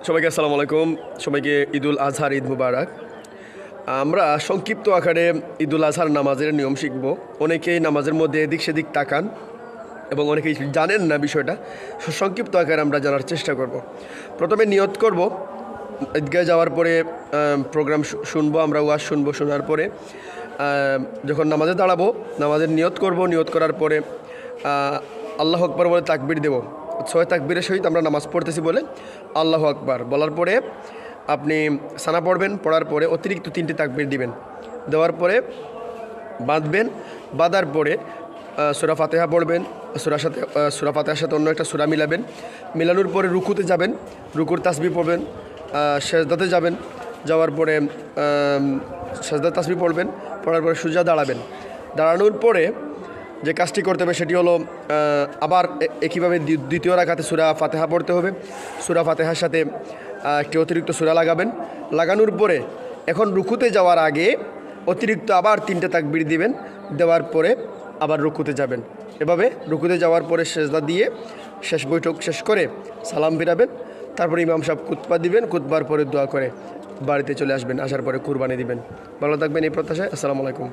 সবাইকে আসসালামু আলাইকুম। সবাইকে ঈদুল আজহার ঈদ মুবারক। আমরা সংক্ষিপ্ত আকারে ঈদুল আজহার নামাজের নিয়ম শিখব। অনেকেই নামাজের মধ্যে এদিক সেদিক তাকান এবং অনেকেই জানেন না বিষয়টা। সংক্ষিপ্ত আকারে আমরা জানার চেষ্টা করব। প্রথমে নিয়ত করব, ঈদগাহে যাওয়ার পরে প্রোগ্রাম শুনবো, আমরা ওয়াজ শুনবো। শোনার পরে যখন নামাজে দাঁড়াবো, নামাজের নিয়ত করব। নিয়ত করার পরে আল্লাহু আকবার বলে তাকবীর দেব। 6 তাকবীরের সহিত আমরা নামাজ পড়তেছি বলে আল্লাহু আকবার বলার পরে আপনি সানা পড়বেন। পড়ার পরে অতিরিক্ত 3টি তাকবীর দিবেন। দেওয়ার পরে বাঁধবেন। বাঁধার পরে সূরা ফাতিহা পড়বেন। সূরা ফাতিহার সাথে অন্য একটা সূরা মিলাবেন। মিলানোর পরে রুকুতে যাবেন, রুকুর তাসবিহ পড়বেন। সেজদাতে যাবেন, যাওয়ার পরে সেজদার তাসবিহ পড়বেন। পড়ার পরে সোজা দাঁড়াবেন। দাঁড়ানোর পরে যে কাজটি করতে হবে সেটি হলো আবার একইভাবে দ্বিতীয় রাকাতে সূরা ফাতিহা পড়তে হবে। সূরা ফাতিহার সাথে একটি অতিরিক্ত সূরা লাগাবেন। লাগানোর পরে এখন রুকুতে যাওয়ার আগে অতিরিক্ত আবার 3টে তাকবীর দিবেন। দেওয়ার পরে আবার রুকুতে যাবেন। এভাবে রুকুতে যাওয়ার পরে সেজদা দিয়ে শেষ বৈঠক শেষ করে সালাম ফিরাবেন। তারপরে ইমাম সাহেব খুতবা দিবেন। খুতবার পরে দোয়া করে বাড়িতে চলে আসবেন। আসার পরে কুরবানি দিবেন। ভালো থাকবেন এই প্রত্যাশায়। আসসালামু আলাইকুম।